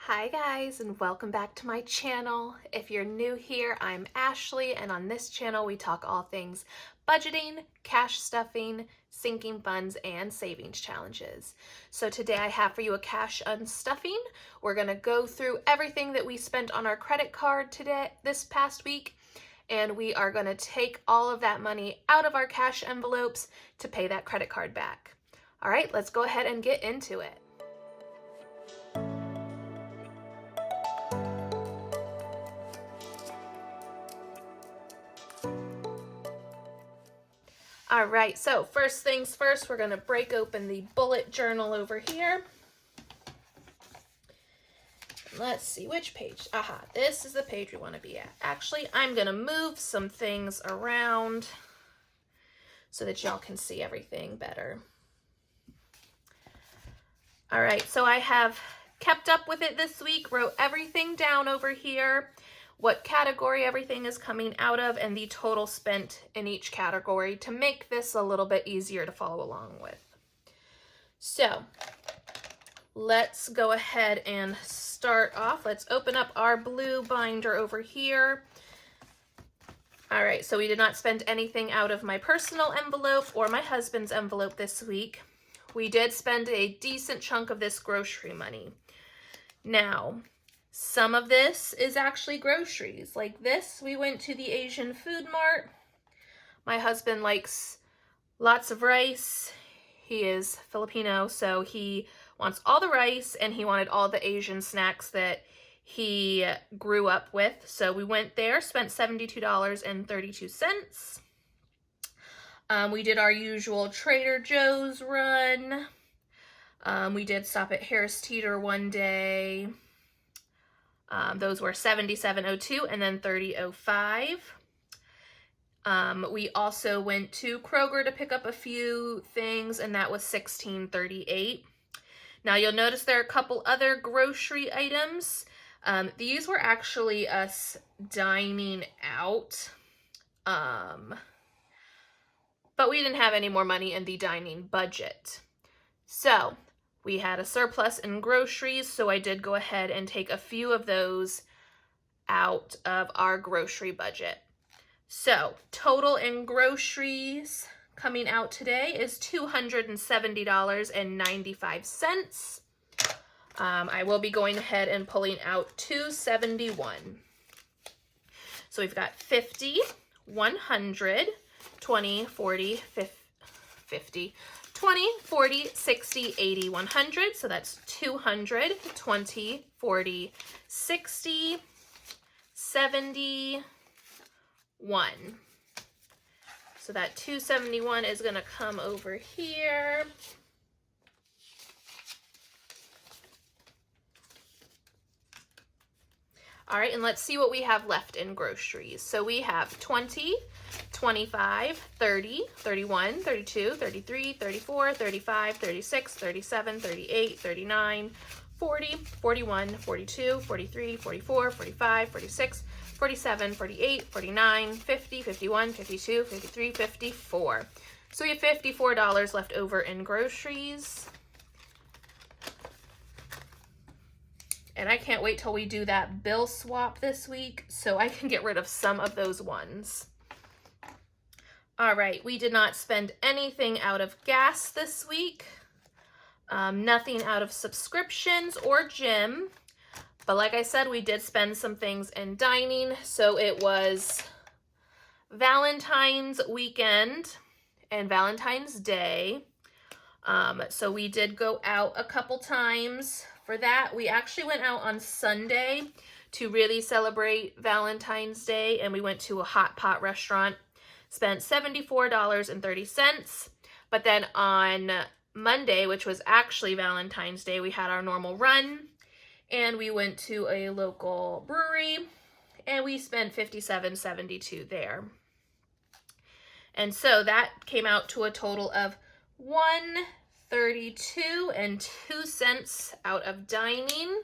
Hi guys, and welcome back to my channel. If you're new here, I'm Ashley, and on this channel we talk all things budgeting, cash stuffing, sinking funds, and savings challenges. So today I have for you a cash unstuffing. We're going to go through everything that we spent on our credit card this past week, and we are going to take all of that money out of our cash envelopes to pay that credit card back. All right, let's go ahead and get into it. All right, so first things first, we're going to break open the bullet journal over here. Let's see which page. Aha, this is the page we want to be at. Actually, I'm going to move some things around so that y'all can see everything better. All right, so I have kept up with it this week, wrote everything down over here, what category everything is coming out of, and the total spent in each category to make this a little bit easier to follow along with. So let's go ahead and start off. Let's open up our blue binder over here. All right, so we did not spend anything out of my personal envelope or my husband's envelope this week. We did spend a decent chunk of this grocery money. Now, some of this is actually groceries. Like this, we went to the Asian food mart. My husband likes lots of rice. He is Filipino, so he wants all the rice and he wanted all the Asian snacks that he grew up with. So we went there, spent $72.32. We did our usual Trader Joe's run. We did stop at Harris Teeter one day. Those were $77.02 and then $30.05. We also went to Kroger to pick up a few things, and that was $16.38. Now you'll notice there are a couple other grocery items. These were actually us dining out, but we didn't have any more money in the dining budget. So we had a surplus in groceries, so I did go ahead and take a few of those out of our grocery budget. So total in groceries coming out today is $270.95. I will be going ahead and pulling out $271. So we've got 50, 100, 20, 40, 50, 20, 40, 60, 80, 100. So that's 200, 20, 40, 60, 71. So that 271 is going to come over here. All right, and let's see what we have left in groceries. So we have 20, 25, 30, 31, 32, 33, 34, 35, 36, 37, 38, 39, 40, 41, 42, 43, 44, 45, 46, 47, 48, 49, 50, 51, 52, 53, 54. So we have $54 left over in groceries. And I can't wait till we do that bill swap this week so I can get rid of some of those ones. All right, we did not spend anything out of gas this week. Nothing out of subscriptions or gym. But like I said, we did spend some things in dining. So it was Valentine's weekend and Valentine's Day. So we did go out a couple times. For that, we actually went out on Sunday to really celebrate Valentine's Day, and we went to a hot pot restaurant, spent $74.30. But then on Monday, which was actually Valentine's Day, we had our normal run, and we went to a local brewery, and we spent $57.72 there. And so that came out to a total of $132.02 out of dining,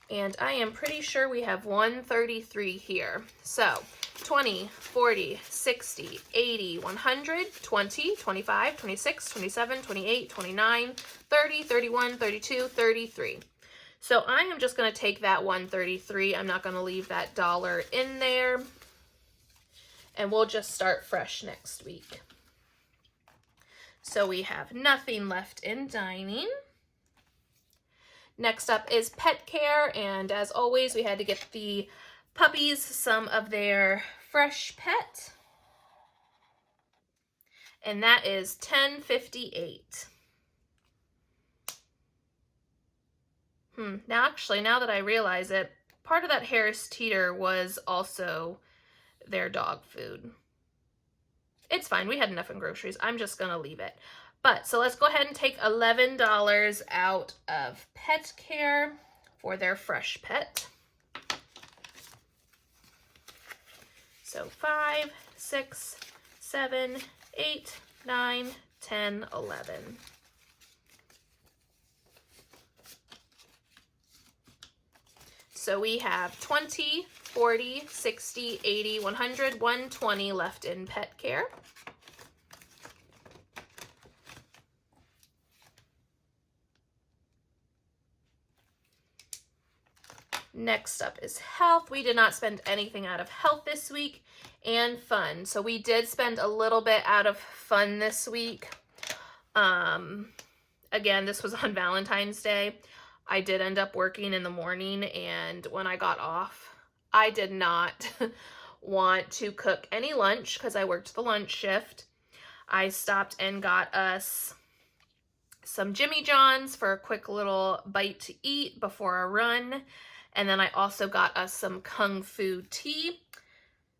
and I am pretty sure we have $133 here. So 20, 40, 60, 80, 100, 20, 25, 26, 27, 28, 29, 30, 31, 32, 33. So I am just going to take that $1.33. I'm not going to leave that dollar in there. And we'll just start fresh next week. So we have nothing left in dining. Next up is pet care, and as always, we had to get the puppies some of their fresh pet. And that is $10.58. Now actually, now that I realize it, part of that Harris Teeter was also their dog food. It's fine, we had enough in groceries. I'm just gonna leave it. But, so let's go ahead and take $11 out of pet care for their fresh pet. So 5, 6, 7, 8, 9, 10, 11. So we have 20, 40, 60, 80, 100, 120 left in pet care. Next up is health. We did not spend anything out of health this week, and fun. So we did spend a little bit out of fun this week. Again, this was on Valentine's Day. I did end up working in the morning, and when I got off, I did not want to cook any lunch because I worked the lunch shift. I stopped and got us some Jimmy John's for a quick little bite to eat before a run. And then I also got us some Kung Fu tea.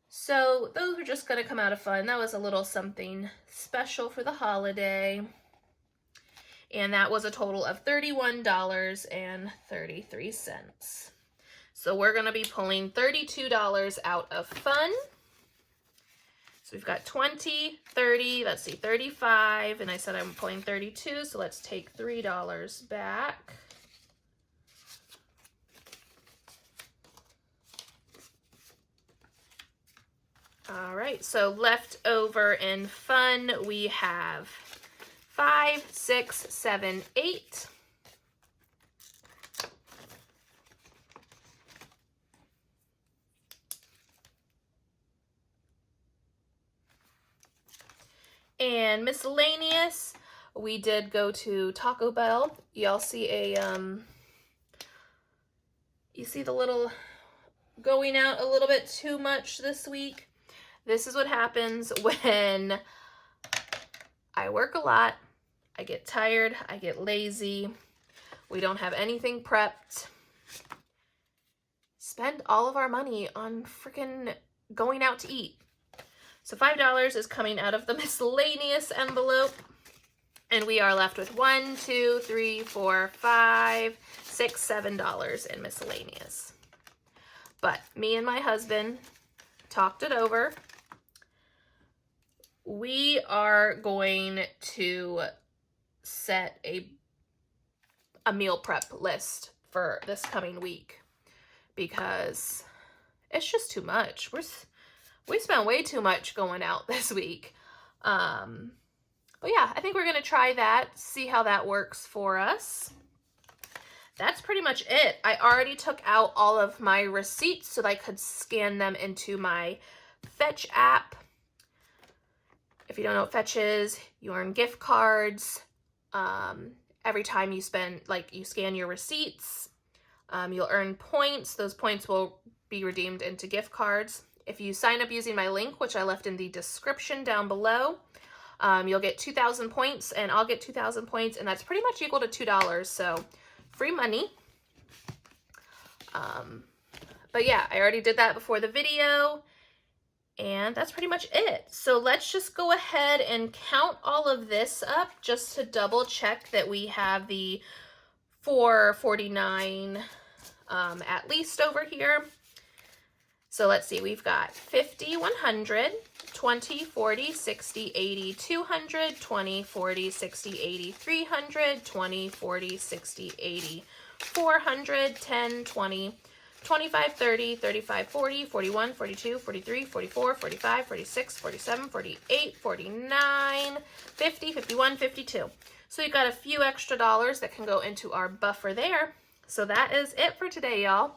So those were just going to come out of fun. That was a little something special for the holiday. And that was a total of $31.33. So we're going to be pulling $32 out of fun. So we've got 20, 30, let's see, 35, and I said I'm pulling 32, so let's take $3 back. All right, so left over in fun, we have 5, 6, 7, 8. And miscellaneous, we did go to Taco Bell. Y'all see you see the little going out a little bit too much this week. This is what happens when I work a lot, I get tired, I get lazy, we don't have anything prepped. Spend all of our money on freaking going out to eat. So $5 is coming out of the miscellaneous envelope, and we are left with $1, 2, 3, 4, 5, 6, $7 in miscellaneous. But me and my husband talked it over. We are going to set a meal prep list for this coming week because it's just too much. We spent way too much going out this week. But yeah, I think we're going to try that, see how that works for us. That's pretty much it. I already took out all of my receipts so that I could scan them into my Fetch app. If you don't know what Fetch is, you earn gift cards. Every time you spend, like, you scan your receipts, you'll earn points. Those points will be redeemed into gift cards. If you sign up using my link, which I left in the description down below, you'll get 2,000 points, and I'll get 2,000 points, and that's pretty much equal to $2, so free money. But yeah, I already did that before the video, and that's pretty much it. So let's just go ahead and count all of this up just to double check that we have the $4.49 at least over here. So let's see, we've got 50, 100, 20, 40, 60, 80, 200, 20, 40, 60, 80, 300, 20, 40, 60, 80, 400, 10, 20, 25, 30, 35, 40, 41, 42, 43, 44, 45, 46, 47, 48, 49, 50, 51, 52. So you've got a few extra dollars that can go into our buffer there. So that is it for today, y'all.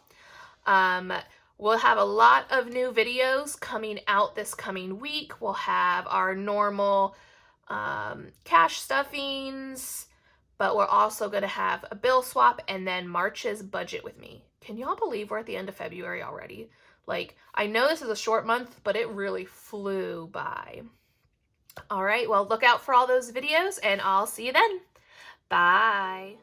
We'll have a lot of new videos coming out this coming week. We'll have our normal cash stuffings, but we're also going to have a bill swap and then March's budget with me. Can y'all believe we're at the end of February already? Like, I know this is a short month, but it really flew by. All right, well, look out for all those videos and I'll see you then. Bye.